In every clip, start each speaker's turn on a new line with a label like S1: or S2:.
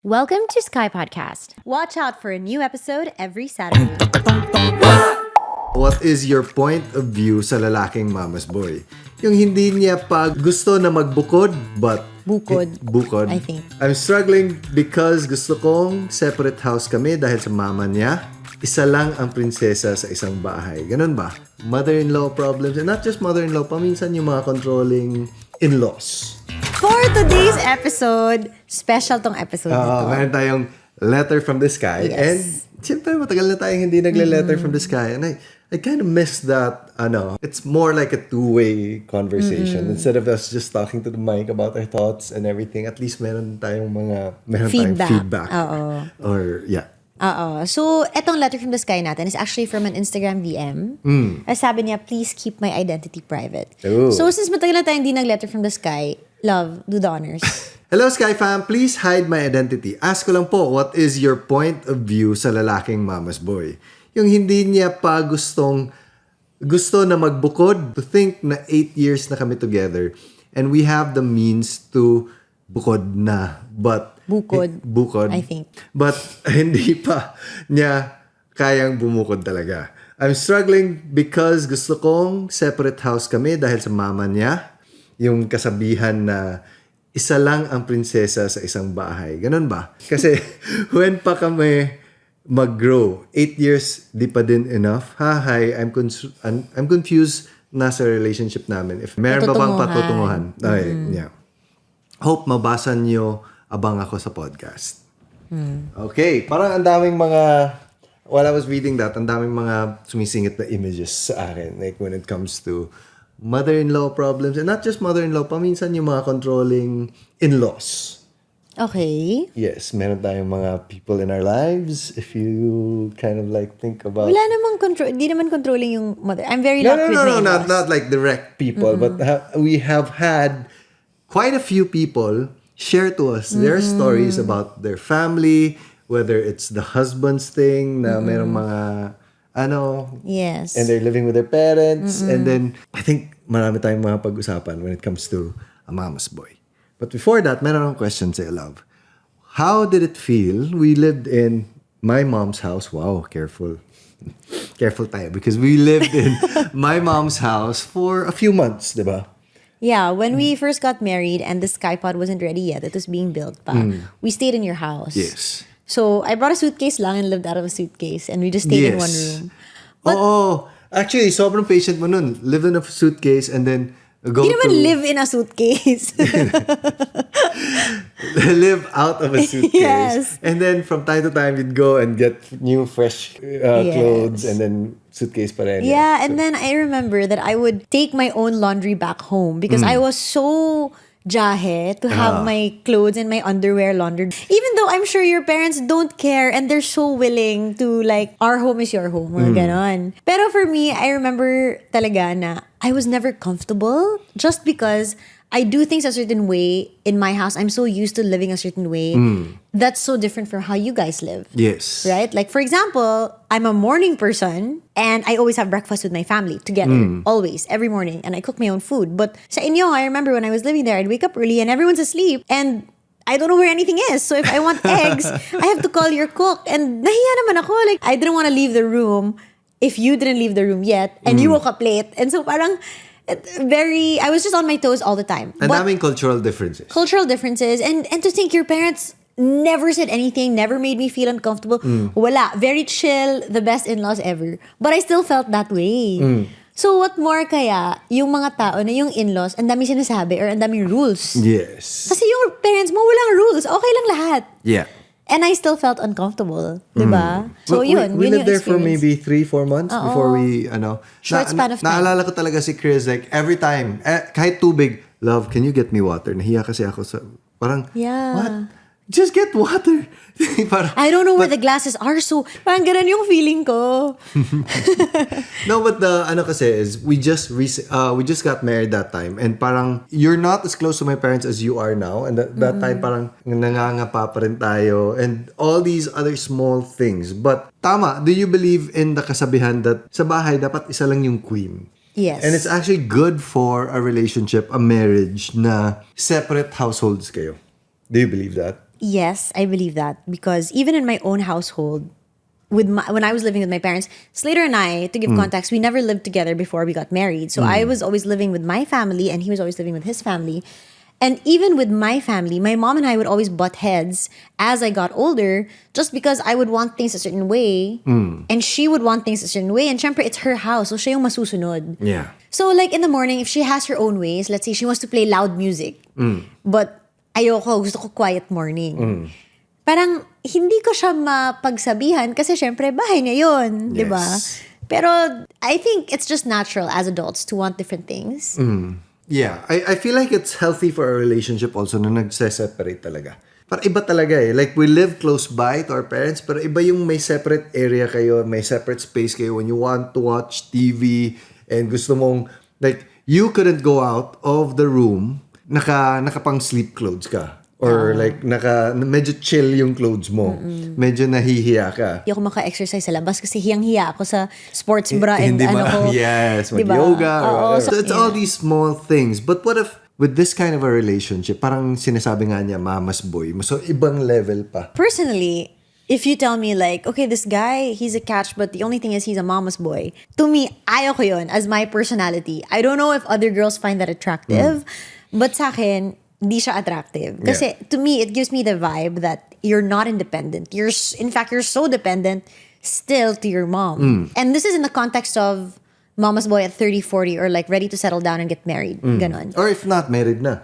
S1: Welcome to Skypodcast. Watch out for a new episode every Saturday.
S2: What is your point of view sa lalaking mama's boy? Yung hindi niya pa gusto na magbukod, but...
S1: Bukod, I think.
S2: I'm struggling because gusto kong separate house kami dahil sa mama niya. Isa lang ang prinsesa sa isang bahay. Ganun ba? Mother-in-law problems. And not just mother-in-law, paminsan yung mga controlling in-laws.
S1: For today's episode, special tong episode na to.
S2: Meron tayong letter from the sky.
S1: Yes.
S2: And siyempre matagal na tayong hindi nagle-letter from the sky. And I kind of miss that, it's more like a two-way conversation. Instead of us just talking to the mic about our thoughts and everything, at least meron tayong feedback.
S1: Oo.
S2: Or, yeah.
S1: Oo. So, etong letter from the sky natin is actually from an Instagram DM. Sabi niya, please keep my identity private.
S2: Ooh.
S1: So, since matagal na tayong hindi nag-letter from the sky, love, do the honors.
S2: Hello, Sky fam. Please hide my identity. Ask ko lang po, what is your point of view sa lalaking mama's boy? Yung hindi niya pa gusto na magbukod, to think na 8 years na kami together and we have the means to bukod na. But bukod,
S1: I think.
S2: But hindi pa niya kayang bumukod talaga. I'm struggling because gusto kong separate house kami dahil sa mama niya. Yung kasabihan na isa lang ang prinsesa sa isang bahay. Ganun ba? Kasi when pa kami mag-grow, 8 years di pa din enough. I'm confused na sa relationship namin. If meron pa bang patutunguhan. Okay, yeah. Hope mabasa nyo abang ako sa podcast. Okay, parang ang daming mga, while I was reading that, ang daming mga sumisingit na images sa akin. Like when it comes to mother-in-law problems. And not just mother-in-law, paminsan yung mga controlling in-laws.
S1: Okay.
S2: Yes, meron tayong mga people in our lives. If you kind of like think about...
S1: Wala namang di naman controlling yung mother. I'm very lucky with my in-laws.
S2: Not like direct people. But we have had quite a few people share to us their stories about their family, whether it's the husband's thing, na merong mga...
S1: yes.
S2: And they're living with their parents. And then, I think marami tayong mga pag-usapan when it comes to a mama's boy. But before that, meron akong question sa'yo, love. How did it feel? We lived in my mom's house. Wow, careful. Careful tayo. Because we lived in my mom's house for a few months, di ba?
S1: Yeah, when we first got married and the Skypod wasn't ready yet, it was being built pa. We stayed in your house.
S2: Yes.
S1: So, I brought a suitcase lang and lived out of a suitcase. And we just stayed in one room.
S2: Oo. Actually, sobrang patient mo nun. Live in a suitcase and then go
S1: Hindi naman live in a suitcase.
S2: Live out of a suitcase.
S1: Yes.
S2: And then from time to time, you'd go and get new, fresh clothes and then suitcase pa rin.
S1: Yeah, and then I remember that I would take my own laundry back home because I was so... jahe to have my clothes and my underwear laundered. Even though I'm sure your parents don't care and they're so willing to like, our home is your home, mga ganon. Pero for me, I remember talaga na I was never comfortable just because I do things a certain way in my house. I'm so used to living a certain way. That's so different from how you guys live.
S2: Yes.
S1: Right? Like, for example, I'm a morning person and I always have breakfast with my family together. Always. Every morning. And I cook my own food. But sa inyo, I remember when I was living there, I'd wake up early and everyone's asleep. And I don't know where anything is. So if I want eggs, I have to call your cook. And nahiya naman ako. Like, I didn't want to leave the room if you didn't leave the room yet. And you woke up late. And so parang... I was just on my toes all the time.
S2: And daming cultural differences.
S1: And to think your parents never said anything, never made me feel uncomfortable. Wala. Very chill, the best in-laws ever. But I still felt that way. So what more kaya yung mga tao na yung in-laws, ang dami sinasabi or ang daming rules.
S2: Yes.
S1: Kasi yung parents mo walang rules. Okay lang lahat.
S2: Yeah.
S1: And I still felt uncomfortable. Diba? So
S2: well, we lived there for
S1: experience.
S2: maybe 3-4 months before we,
S1: Short span of time.
S2: Naalala ko talaga si Kryz, like, every time, kahit tubig, love, can you get me water? Nahiya kasi ako sa, parang, what? Just get water.
S1: Parang, I don't know where the glasses are, so parang ganun yung feeling ko.
S2: No, but the kasi is we just got married that time, and parang you're not as close to my parents as you are now, and that time parang nangangapa pa rin tayo, and all these other small things. But tama, do you believe in the kasabihan that sa bahay dapat isa lang yung queen?
S1: Yes.
S2: And it's actually good for a relationship, a marriage na separate households kayo. Do you believe that?
S1: Yes, I believe that. Because even in my own household, when I was living with my parents, Slater and I, to give context, we never lived together before we got married. So I was always living with my family and he was always living with his family. And even with my family, my mom and I would always butt heads as I got older just because I would want things a certain way and she would want things a certain way. And syempre, it's her house. So siya yung masusunod.
S2: Yeah.
S1: So like in the morning, if she has her own ways, let's say she wants to play loud music, but ayoko, gusto ko quiet morning. Parang hindi ko siya mapagsabihan kasi syempre bahay niya yun, di ba? Pero I think it's just natural as adults to want different things.
S2: Yeah, I feel like it's healthy for a relationship also na nagse-separate talaga. Para iba talaga eh. Like, we live close by to our parents, pero iba yung may separate area kayo, may separate space kayo when you want to watch TV and gusto mong, like, you couldn't go out of the room, nakapang sleep clothes ka. Or like, medyo chill yung clothes mo. Medyo nahihiya ka.
S1: Hindi ako maka-exercise sa labas kasi hiyang-hiya ako sa sports bra and
S2: Hindi
S1: ano ko.
S2: Yes,
S1: diba?
S2: mag-yoga or whatever.
S1: So,
S2: So it's all these small things. But what if, with this kind of a relationship, parang sinasabi nga niya, mama's boy. So, ibang level pa.
S1: Personally, if you tell me like, okay, this guy, he's a catch, but the only thing is he's a mama's boy. To me, ayoko yun as my personality. I don't know if other girls find that attractive, but sa akin, hindi siya attractive. Kasi to me, it gives me the vibe that you're not independent. In fact, you're so dependent still to your mom. And this is in the context of mama's boy at 30, 40 or like ready to settle down and get married. Ganon.
S2: Or if not, married na.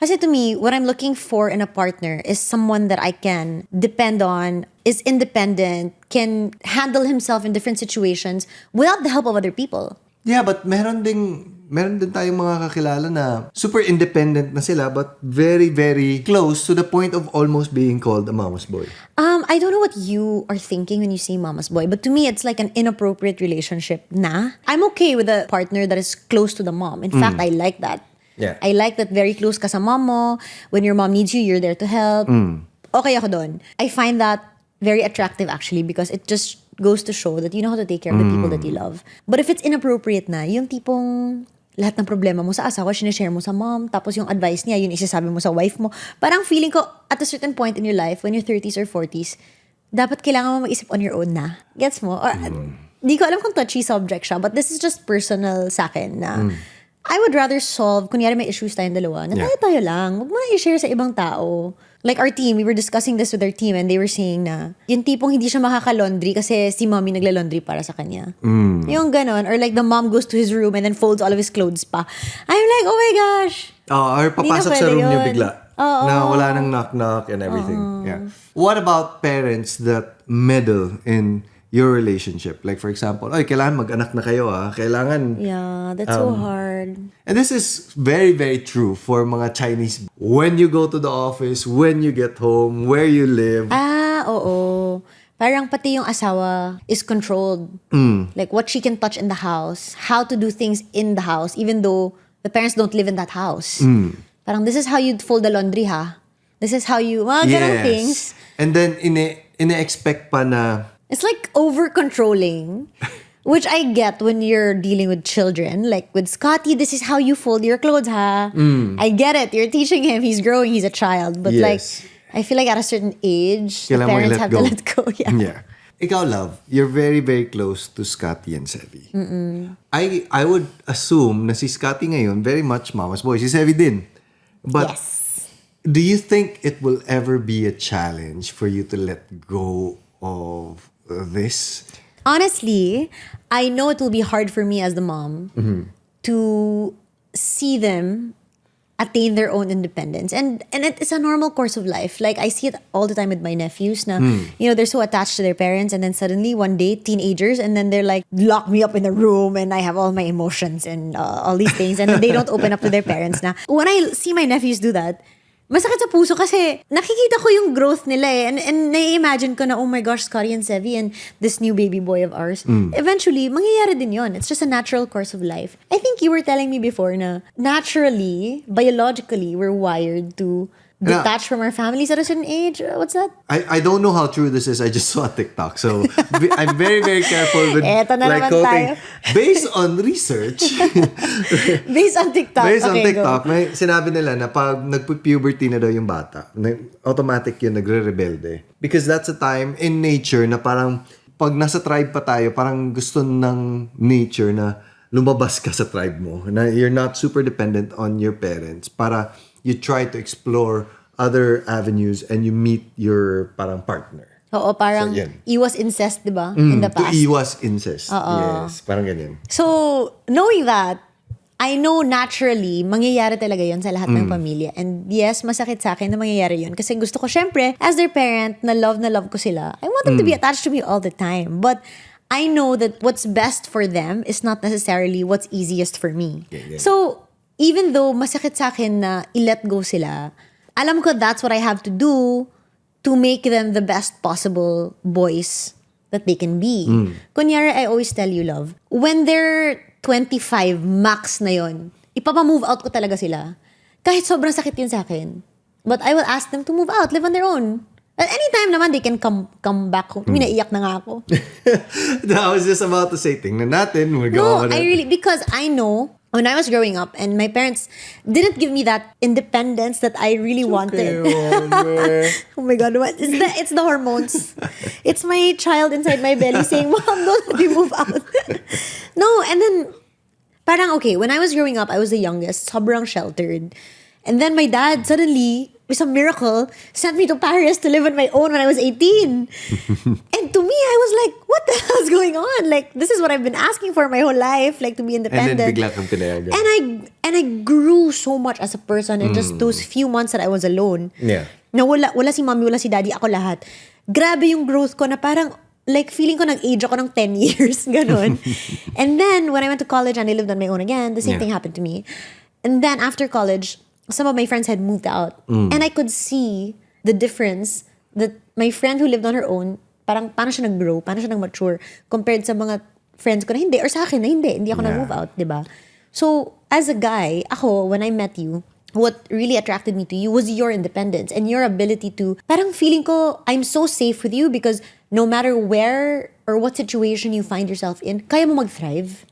S1: Kasi to me, what I'm looking for in a partner is someone that I can depend on, is independent, can handle himself in different situations without the help of other people.
S2: Yeah, but meron din tayong mga kakilala na super independent na sila but very, very close to the point of almost being called a mama's boy.
S1: I don't know what you are thinking when you say mama's boy, but to me, it's like an inappropriate relationship na. I'm okay with a partner that is close to the mom. In fact, I like that.
S2: Yeah.
S1: I like that very close ka sa mom mo. When your mom needs you, you're there to help. Okay ako dun. I find that very attractive actually because it just goes to show that you know how to take care of the people that you love. But if it's inappropriate na, yung tipong lahat ng problema mo sa asawa, sinishare mo sa mom, tapos yung advice niya, yun isasabi mo sa wife mo. Parang feeling ko, at a certain point in your life, when you're 30s or 40s, dapat kailangan mo mag-isip on your own na. Gets mo? Or, di ko alam kung touchy subject siya, but this is just personal sa akin na I would rather solve, kunyari may issues tayong dalawa, na tayo lang. Huwag mo na i-share sa ibang tao. Like our team, we were discussing this with our team and they were saying na yung tipong hindi siya makaka-laundry kasi si mommy nagla-laundry para sa kanya. Yung ganon. Or like the mom goes to his room and then folds all of his clothes pa. I'm like, oh my gosh.
S2: Or papasok sa room niya bigla. Na wala nang knock-knock and everything. Yeah. What about parents that meddle in your relationship? Like for example, kailangan mag-anak na kayo Kailangan...
S1: Yeah, that's so hard.
S2: And this is very, very true for mga Chinese. When you go to the office, when you get home, where you live.
S1: Oo. Parang pati yung asawa is controlled. Like what she can touch in the house, how to do things in the house, even though the parents don't live in that house. Parang this is how you fold the laundry, ha? This is how you... ganong things.
S2: And then, ine-expect pa na...
S1: It's like over-controlling, which I get when you're dealing with children. Like with Scotty, this is how you fold your clothes, ha? I get it. You're teaching him. He's growing. He's a child. But like, I feel like at a certain age, the parents have to let go.
S2: Yeah. Ikaw, love, you're very, very close to Scotty and Sevi. I would assume na si Scotty ngayon, very much mama's boy. Si Sevi din. But
S1: yes.
S2: Do you think it will ever be a challenge for you to let go of this?
S1: Honestly, I know it will be hard for me as the mom to see them attain their own independence. And it's a normal course of life. Like, I see it all the time with my nephews na, you know, they're so attached to their parents and then suddenly one day, teenagers, and then they're like, lock me up in a room and I have all my emotions and all these things. And then they don't open up to their parents na. When I see my nephews do that, masakit sa puso kasi nakikita ko yung growth nila and nai-imagine ko na, oh my gosh, Scotty and Sevi and this new baby boy of ours. Eventually, mangyayari din yun. It's just a natural course of life. I think you were telling me before na naturally, biologically, we're wired to detached from our families at a certain age. What's that?
S2: I don't know how true this is. I just saw a TikTok. So, I'm very, very careful with
S1: Eto na naman
S2: quoting.
S1: tayo.
S2: Based on research.
S1: Based on TikTok.
S2: Based on
S1: Okay,
S2: TikTok,
S1: go.
S2: may sinabi nila na pag nagpu-puberty na daw yung bata, automatic yun, nagre-rebelde. Because that's a time in nature na parang pag nasa tribe pa tayo, parang gusto ng nature na lumabas ka sa tribe mo. Na you're not super dependent on your parents. Para you try to explore other avenues and you meet your parang partner.
S1: Oo, parang
S2: So, yan.
S1: iwas incest, di ba? In the
S2: To
S1: past.
S2: iwas incest. Yes, parang ganyan.
S1: So, knowing that, I know naturally, mangyayari talaga yon sa lahat ng pamilya. And yes, masakit sa akin na mangyayari yon. Kasi gusto ko, syempre, as their parent, na love ko sila. I want them to be attached to me all the time. But I know that what's best for them is not necessarily what's easiest for me.
S2: Yeah.
S1: So, even though masakit sa akin na i-let go sila, alam ko that's what I have to do to make them the best possible boys that they can be. Kunyari, I always tell you, love, when they're 25, max na yon, ipapa-move out ko talaga sila. Kahit sobrang sakit yun sa akin. But I will ask them to move out, live on their own. At anytime naman, they can come back home. Naiiyak na nga ako.
S2: I was just about to say, tingnan natin.
S1: No, because I know when I was growing up and my parents didn't give me that independence that I really wanted. Oh my God, what? It's the hormones. It's my child inside my belly saying, Mom, don't let me move out. No, and then, parang okay, when I was growing up, I was the youngest, sobrang sheltered. And then my dad suddenly, with some miracle, sent me to Paris to live on my own when I was 18. And to me, I was like, what the hell is going on? Like, this is what I've been asking for my whole life, like to be independent.
S2: And then bigla kang pinayagan.
S1: And I grew so much as a person in just those few months that I was alone.
S2: Yeah.
S1: Na wala si mommy, wala si daddy, ako lahat. Grabe yung growth ko na parang, like, feeling ko nag-age ako ng 10 years, ganon. And then, when I went to college and I lived on my own again, the same thing happened to me. And then, after college, some of my friends had moved out. And I could see the difference that my friend who lived on her own, parang paano siya nag-grow, paano siya nag-mature, compared sa mga friends ko na hindi, or sa akin na hindi ako nag-move out, diba? So, as a guy, ako, when I met you, what really attracted me to you was your independence and your ability to, parang feeling ko, I'm so safe with you because no matter where or what situation you find yourself in, kaya mo mag-thrive.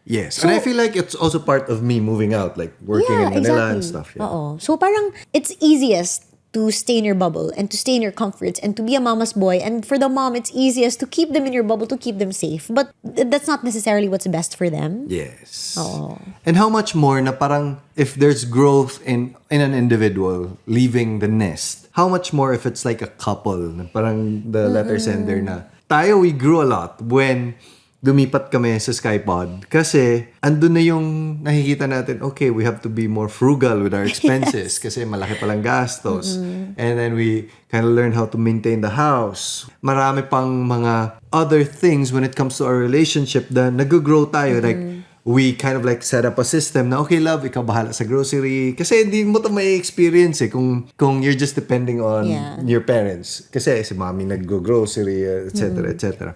S2: Yes.
S1: So,
S2: and I feel like it's also part of me moving out, like working in Manila and stuff. Yeah.
S1: Oo. So parang it's easiest to stay in your bubble and to stay in your comforts and to be a mama's boy. And for the mom, it's easiest to keep them in your bubble, to keep them safe. But that's not necessarily what's best for them.
S2: Yes.
S1: Oo.
S2: And how much more na parang if there's growth in an individual leaving the nest, how much more if it's like a couple, na parang the letter sender na tayo, we grew a lot when lumipat kami sa Skypod kasi andun na yung nakikita natin, okay, we have to be more frugal with our expenses kasi malaki palang gastos. And then we kind of learn how to maintain the house. Marami pang mga other things when it comes to our relationship na nag-grow tayo. Like, we kind of like set up a system na, okay, love, ikaw bahala sa grocery. Kasi hindi mo to may experience kung you're just depending on your parents. Kasi si mommy nag-grocery, etc., etc.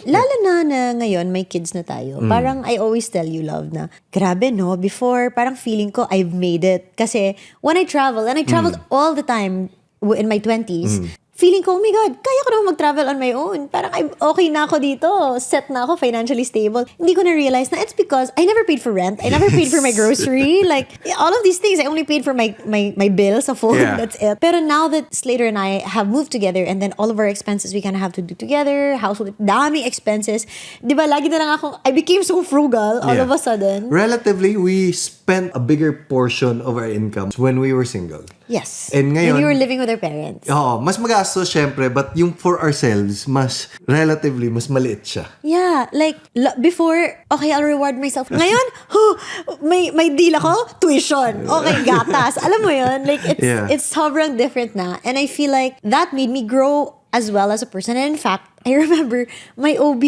S1: Lalo na ngayon, may kids na tayo. Parang I always tell you, love, na grabe, no? Before, parang feeling ko I've made it. Kasi when I travel, and I traveled all the time in my 20s, feeling ko, oh my God, kaya ko naman mag-travel on my own. Parang okay na ako dito. Set na ako, financially stable. Hindi ko na-realize na it's because I never paid for rent. I never paid for my grocery. Like, all of these things, I only paid for my bills sa phone.
S2: Yeah.
S1: That's it. Pero now that Slater and I have moved together and then all of our expenses we kind of have to do together, household, daming expenses. Di ba, lagi na lang ako, I became so frugal all of a sudden.
S2: Relatively, we spent a bigger portion of our income when we were single.
S1: Yes.
S2: And ngayon,
S1: when we were living with our parents.
S2: Oo, mas magastos syempre, but yung for ourselves, mas relatively, mas maliit siya.
S1: Yeah, like before, okay, I'll reward myself. Ngayon, may deal ako, tuition. Okay, gatas. Alam mo yun? Like, it's sobrang different na. And I feel like that made me grow as well as a person. And in fact, I remember my OB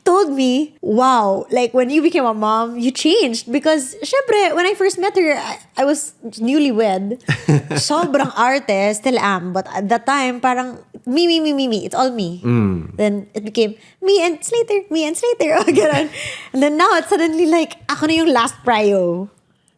S1: told me, wow, like when you became a mom, you changed. Because, syempre, when I first met her, I was newlywed. Sobrang arte, still am. But at that time, parang, me. It's all me. Then it became, me and Slater. Oh, ganun. And then now, it's suddenly like, ako na yung last prio.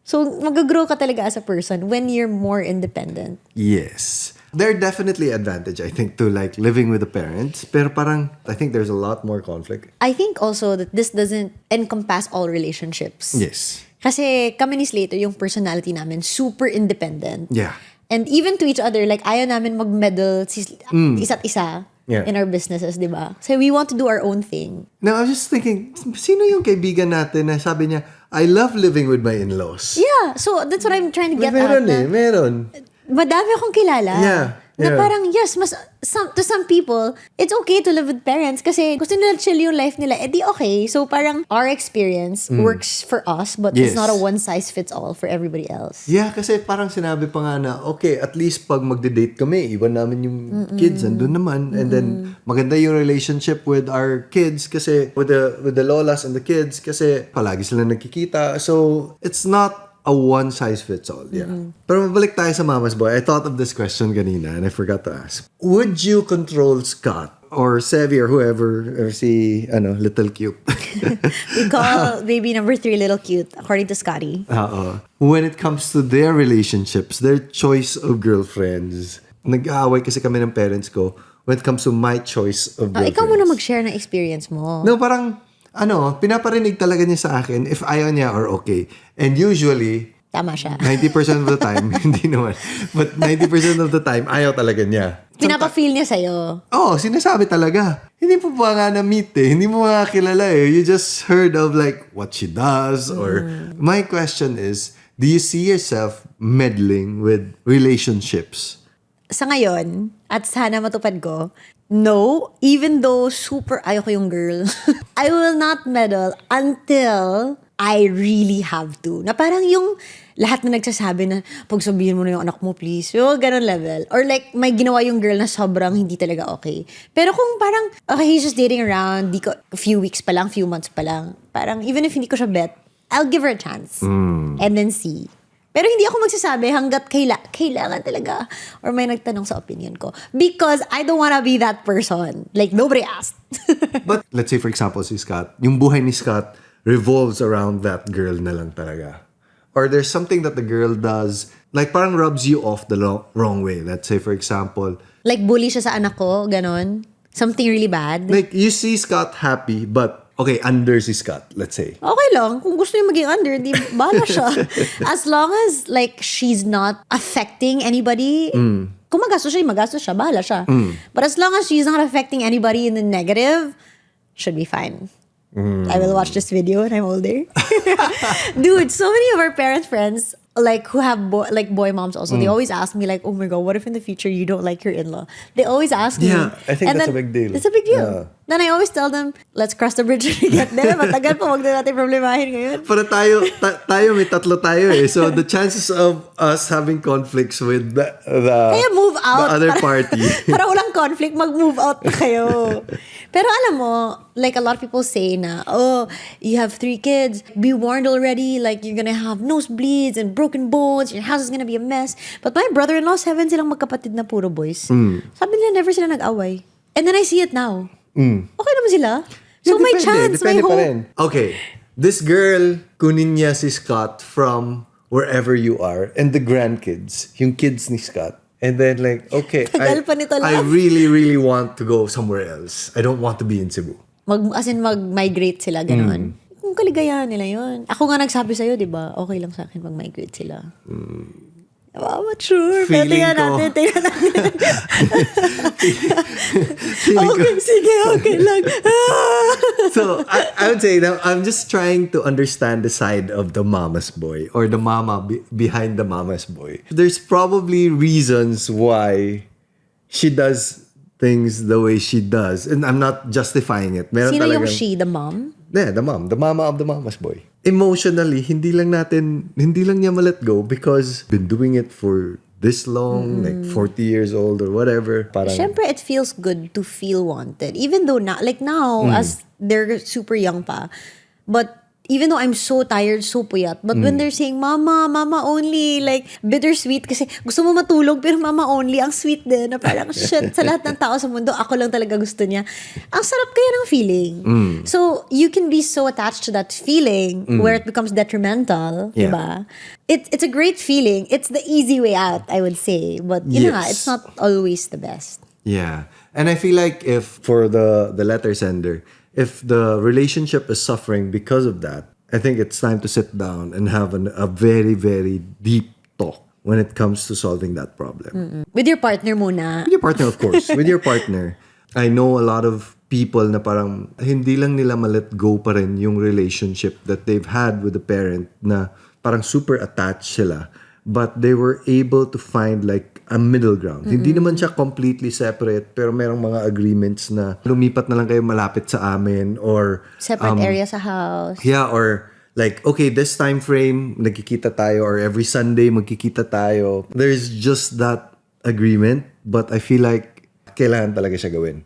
S1: So, mag-grow ka talaga as a person when you're more independent.
S2: Yes. There are definitely advantage, I think, to like living with the parents. Pero parang, I think there's a lot more conflict.
S1: I think also that this doesn't encompass all relationships.
S2: Yes.
S1: Kasi kami ni Slater, yung personality namin, super independent.
S2: Yeah.
S1: And even to each other, like ayaw namin mag-meddle isa't isa in our businesses, di ba? So we want to do our own thing.
S2: Now, I was just thinking, sino yung kaibigan natin na sabi niya, I love living with my in-laws?
S1: Yeah, so that's what I'm trying to get
S2: Meron
S1: at.
S2: meron.
S1: Madami akong kilala.
S2: Yeah.
S1: Na parang, yes, to some people, it's okay to live with parents kasi gusto nila chill yung life nila. Eh di okay. So parang our experience works for us, but it's not a one-size-fits-all for everybody else.
S2: Yeah, kasi parang sinabi pa nga na, okay, at least pag magde-date kami, iwan namin yung kids, andun naman. And then, maganda yung relationship with our kids kasi, with the lolas and the kids kasi palagi sila nagkikita. So, it's not a one-size-fits-all. Yeah. Pero mabalik tayo sa Mama's Boy. I thought of this question kanina and I forgot to ask. Would you control Scott or Sevi or whoever or si Little Cute?
S1: We call baby number 3 Little Cute, according to Scotty.
S2: When it comes to their relationships, their choice of girlfriends, nag-aaway kasi kami ng parents ko when it comes to my choice of girlfriends.
S1: Ikaw muna mag-share ng experience mo.
S2: No, parang, pinaparinig talaga niya sa akin if ayaw niya or okay. And usually,
S1: tama siya.
S2: 90% of the time, hindi naman. But 90% of the time, ayaw talaga niya.
S1: Pinapa-feel niya sa'yo.
S2: Sinasabi talaga. Hindi mo pa nga na-meet eh. Hindi mo nga kilala eh. You just heard of like what she does or... My question is, do you see yourself meddling with relationships?
S1: Sa ngayon, at sana matupad ko, no, even though super ayoko yung girl, I will not meddle until I really have to. Na parang yung lahat na nagsasabi na pagsabihin mo na yung anak mo, please. Yung ganun level. Or like, may ginawa yung girl na sobrang hindi talaga okay. Pero kung parang, okay, he's just dating around, a few weeks pa lang, few months pa lang. Parang, even if hindi ko siya bet, I'll give her a chance. And then see. Pero hindi ako magsasabi hanggat kailangan talaga. Or may nagtanong sa opinion ko. Because I don't wanna be that person. Like, nobody asked.
S2: But let's say, for example, si Scott, yung buhay ni Scott revolves around that girl na lang talaga. Or there's something that the girl does, like parang rubs you off the wrong way. Let's say, for example,
S1: like, bully siya sa anak ko, ganon. Something really bad.
S2: like you see Scott happy, but okay, under si Scott, let's say.
S1: Okay lang. Kung gusto niya maging under, di bahala siya. As long as, like, she's not affecting anybody, kung magastos siya, bahala siya. But as long as she's not affecting anybody in the negative, should be fine. I will watch this video when I'm older. Dude, so many of our parents' friends, like, who have boy moms also, they always ask me, like, oh my God, what if in the future you don't like your in-law? They always ask me.
S2: Yeah, I think that's a big deal.
S1: It's a big deal.
S2: Yeah.
S1: Then I always tell them, let's cross the bridge when we get there. Matagal pa, wag na natin problemahin ngayon.
S2: Para tayo may tatlo tayo eh. So the chances of us having conflicts with
S1: Kaya move out.
S2: the other party.
S1: Para walang conflict, mag-move out na kayo. Pero alam mo, like a lot of people say na, oh, you have 3 kids, be warned already, like you're gonna have nosebleeds and broken bones, your house is gonna be a mess. But my brother-in-law, 7 silang magkapatid na puro boys. Sabi nila, never sila nag-away. And then I see it now. Okay naman sila. So may chance, may hope.
S2: Okay, this girl, kunin niya si Scott from wherever you are and the grandkids, yung kids ni Scott. And then like, okay, I really, really want to go somewhere else. I don't want to be in Cebu.
S1: Mag-migrate sila, gano'n. Kung kaligayahan nila yun. Ako nga nagsabi sa'yo, di ba? Okay lang sa akin mag-migrate sila. Sure. Pero tingnan natin. Okay, sige, okay lang.
S2: So, I would say that I'm just trying to understand the side of the mama's boy or the mama behind the mama's boy. There's probably reasons why she does things the way she does. And I'm not justifying it.
S1: Sino yung she? The mom?
S2: Yeah, the mom. The mama of the mama's boy. Emotionally, hindi lang niya ma-let go because been doing it for this long, like 40 years old or whatever. Parang,
S1: Siyempre, it feels good to feel wanted. Even though now, as they're super young pa. But even though I'm so tired, so puyat, but when they're saying, Mama, Mama only, like, bittersweet, kasi gusto mo matulog, pero Mama only, ang sweet din, na parang, shit, sa lahat ng tao sa mundo, ako lang talaga gusto niya. Ang sarap kaya ng feeling. So, you can be so attached to that feeling, where it becomes detrimental, diba? It's a great feeling. It's the easy way out, I would say. But, you know, it's not always the best.
S2: Yeah. And I feel like if, for the letter sender, if the relationship is suffering because of that, I think it's time to sit down and have a very, very deep talk when it comes to solving that problem.
S1: With your partner muna.
S2: With your partner, of course. With your partner. I know a lot of people na parang hindi lang nila ma-let go pa rin yung relationship that they've had with the parent na parang super attached sila. But they were able to find like a middle ground. Hindi naman siya completely separate, pero merong mga agreements na lumipat na lang kayo malapit sa amin or
S1: Separate area sa house.
S2: yeah, or like, okay, this time frame, nagkikita tayo, or every Sunday, magkikita tayo. There's just that agreement, but I feel like kailangan talaga siya gawin.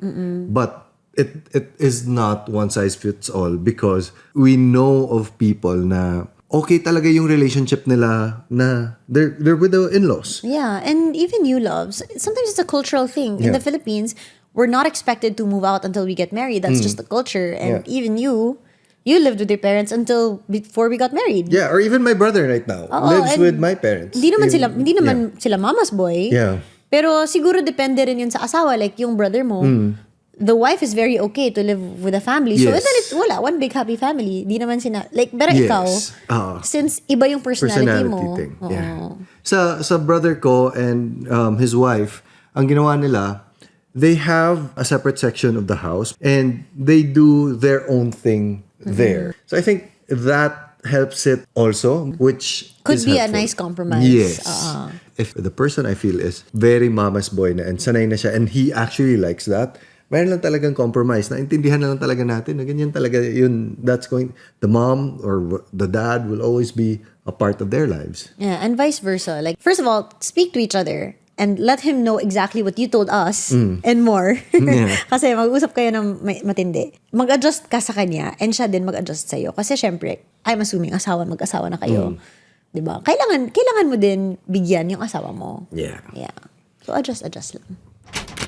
S2: But it is not one size fits all because we know of people na okay talaga yung relationship nila na they're with the in-laws.
S1: Yeah, and even you loves. Sometimes it's a cultural thing. In the Philippines, we're not expected to move out until we get married. That's just the culture. And even you lived with your parents until before we got married.
S2: Yeah, or even my brother right now lives with my parents.
S1: Hindi naman sila mama's boy.
S2: Yeah.
S1: Pero siguro depende rin yun sa asawa. Like yung brother mo, the wife is very okay to live with a family. So,
S2: Yes.
S1: then it's one big happy family. Di naman like, pero ikaw, since iba yung personality mo.
S2: Thing. Yeah. Sa brother ko and his wife, ang ginawa nila, they have a separate section of the house and they do their own thing there. So I think that helps it also, which
S1: could
S2: is
S1: be
S2: helpful.
S1: a nice compromise.
S2: Yes. If the person I feel is very mama's boy na and sanay na siya and he actually likes that, mayroon lang talagang compromise. Naintindihan na lang talaga natin na ganyan talaga yun. The mom or the dad will always be a part of their lives.
S1: Yeah, and vice versa. Like, first of all, speak to each other and let him know exactly what you told us and more. Kasi mag-usap kayo ng matindi. Mag-adjust ka sa kanya and siya din mag-adjust sa'yo. Kasi syempre, I'm assuming mag-asawa na kayo. Diba? Kailangan mo din bigyan yung asawa mo.
S2: Yeah.
S1: So, adjust lang.